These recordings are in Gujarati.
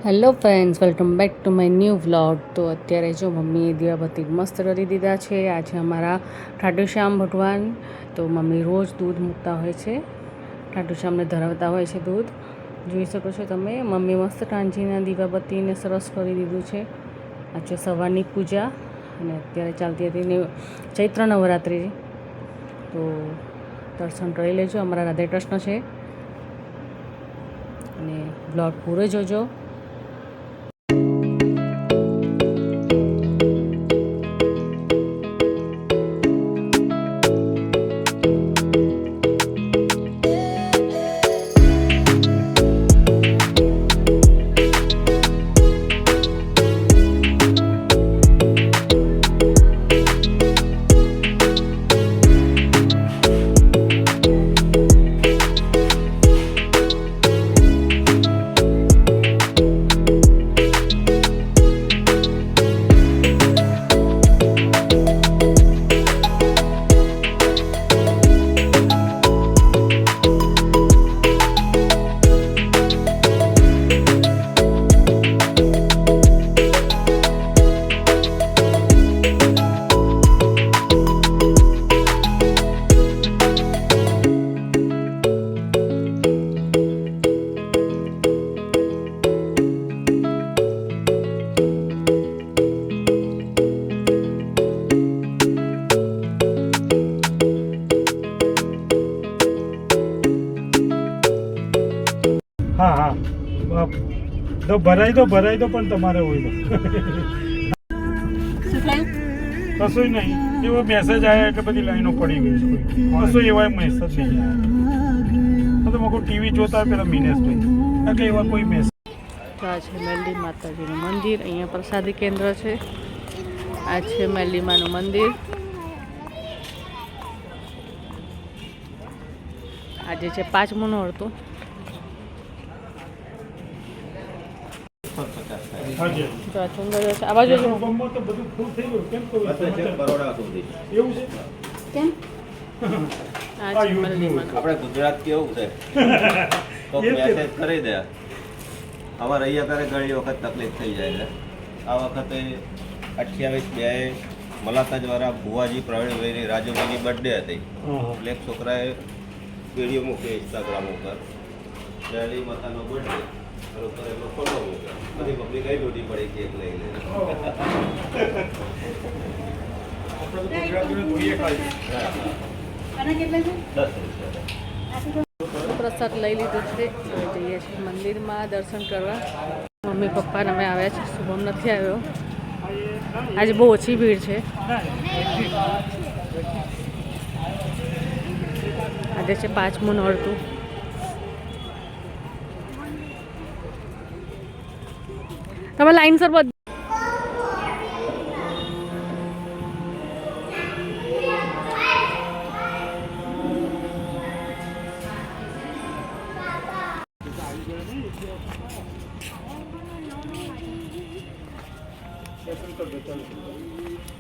Hello friends, welcome back to my new vlog. તો અત્યારે જો મમ્મીએ દીવાબત્તી મસ્ત કરી દીધા છે. આજે અમારા ખાટુશ્યામ ભગવાન, તો મમ્મી રોજ દૂધ મૂકતા હોય છે, ખાટુશ્યામને ધરાવતા હોય છે દૂધ. જોઈ શકો છો તમે, મમ્મી મસ્ત કાંજીના દીવાબત્તીને સરસ કરી દીધું છે. આજે સવારની પૂજા અને અત્યારે ચાલતી હતી ચૈત્ર નવરાત્રિ, તો દર્શન કરી લેજો. અમારા રાધે કૃષ્ણ છે અને બ્લોગ પૂરો જોજો. હા હા તો ભરાઈ દો પણ તમારે હોય તો કશું નહીં. એવો મેસેજ આવ્યા કે બધી લાઈનો પડી ગઈ છે, કશું એવા મેસેજ નહીં આવ્યા. તો મેં ટીવી જોતા પેલા મિનેશભાઈ કે એવા કોઈ મેસેજ. તો આ છે મેલડી માતાજીનું મંદિર, અહીંયા પ્રસાદી કેન્દ્ર છે. આ છે મેલડી માનું મંદિર. આજે છે 5મું નોરતું. તો આ સુંદર છે. આ બાજુ તો બધું ફૂલ થઈ ગયું. કેમ કહું બરોડા સુધી એવું છે કેમ? આ છે મેલડી માનું. આપણે ગુજરાત કેવું છે તો મેસેજ કરી દે. અમારે અહીંયા કરે ઘણી વખત તકલીફ થઈ જાય છે. આ વખતે 28/2 મલાકાજવાળા ભુવાજી પ્રવીણભાઈની રાજુભાઈની બર્થડે હતી. એટલે એક છોકરાએ વિડીયો મૂક્યો ઇન્સ્ટાગ્રામ ઉપર, મેલડી માતાનો બર્થડે બરોબર, એટલો ફોટો મૂક્યો. બધી પબ્લિક કઈ દોડી પડી કેક લઈને. પ્રસાદ લઈ લીધો છે. હવે જઈએ છીએ મંદિરમાં દર્શન કરવા. મમ્મી પપ્પાને અમે આવ્યા છે, શુભમ નથી આવ્યો. આજે બહુ ઓછી ભીડ છે. આજે છે 5મું નોરતું. તમે લાઈનસર બધું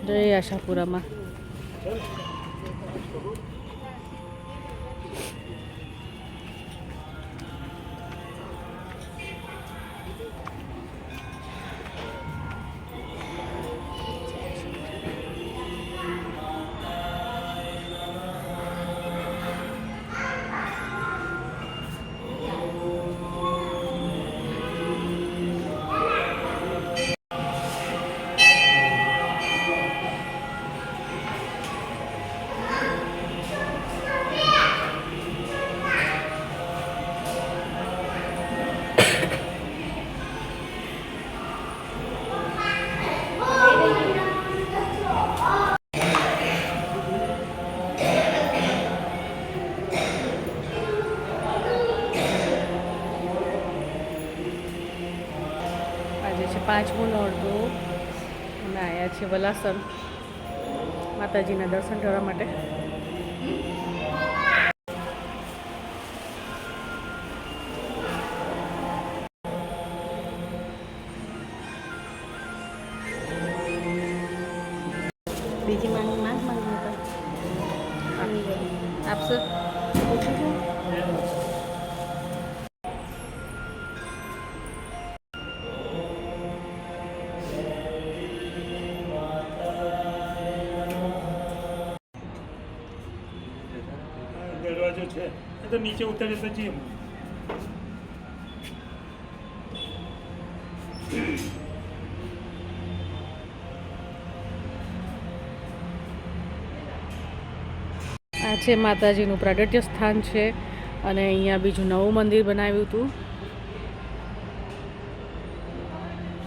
જય આશાપુરામાં. આજે છે 5મું નોરતું. અમે આવ્યા છીએ વલાસર માતાજીના દર્શન કરવા માટે. બીજી માની માં આપશે. છે એ તો નીચે ઉતરે તો જઈએ. આ છે માતાજીનું પ્રાગટ્ય સ્થાન છે અને અહીંયા બીજું નવું મંદિર બનાવ્યું હતું.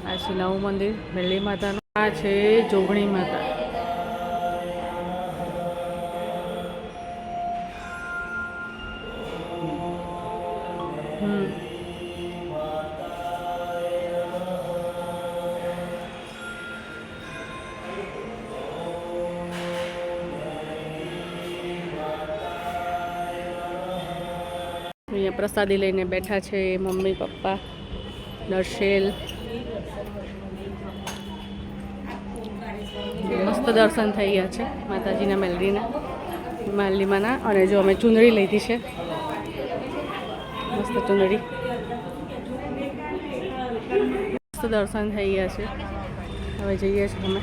આ છે નવું મંદિર મેરડી માતાનું. આ છે જોગણી માતા. અહીંયા પ્રસાદી લઈને બેઠા છે મમ્મી પપ્પા દર્શેલ. મસ્ત દર્શન થઈ ગયા છે માતાજીના મેલડીમાના. અને જો અમે ચુંદડી લીધી છે, મસ્ત ચુંદડી. મસ્ત દર્શન થઈ ગયા છે. હવે જઈએ છીએ અમે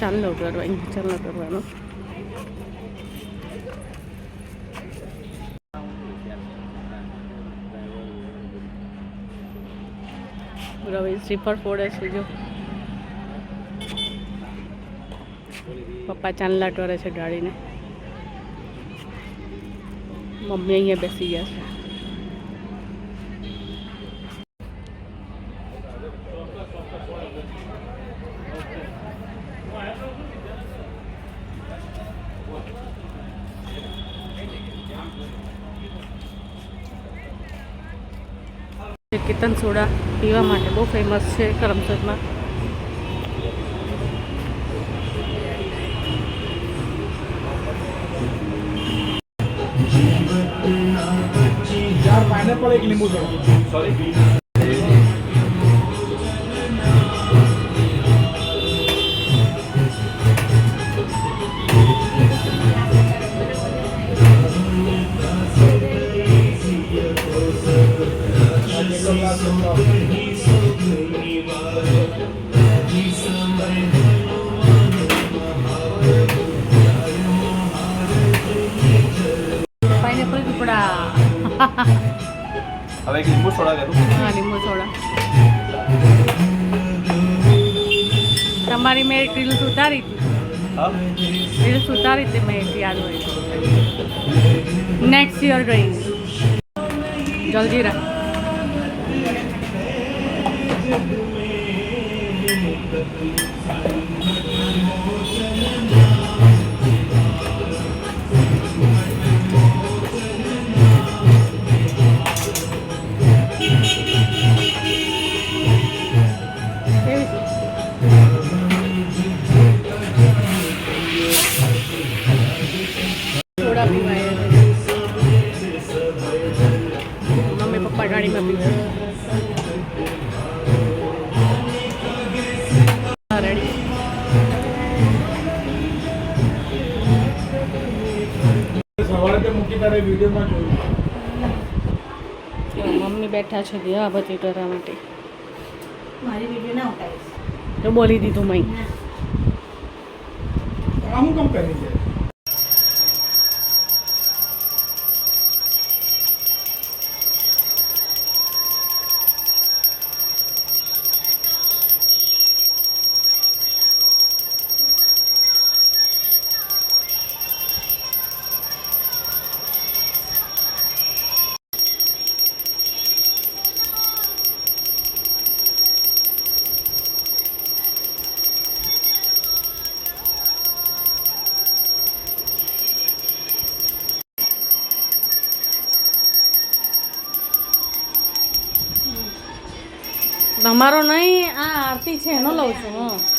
ચાંદલો કરવા. અહીંયા ચાંદલો કરવાનો. રવિ શ્રીફળ ફોડે છે. જો પપ્પા ચાંદલા ટોરે છે ગાડીને. મમ્મી અહીંયા બેસી ગયા છે. કેતન સોડા પીવા માટે બહુ ફેમસ છે કરમસદમાં. પાઇનેપલ એક લીંબુ સોરી. પાઇનેપલ ટુકડા. હવે એક લીંબુ સોડા કરું. હા, લીંબુ સોડા. તમારી મેં રીલ્સ ઉતારી હતી. હા, રીલ્સ ઉતારી હતી મેં, યાદ હોય. નેક્સ્ટ યર ગઈ જલજીરા. સોડા પીવાય. મમ્મી પપ્પા ગાડીમાં પીવે. રેડી. સવારે તો મૂકી તારે વિડીયોમાં જોયું. મમ્મી બેઠા છે દિયાબત્તી કરવા માટે. મારી વિડીયો ના ઉતારીશ. તો બોલી દીધું મેં. આ હું કામ કરી છે? તમારો નહીં, આ આરતી છે એનો લઉં છું હું.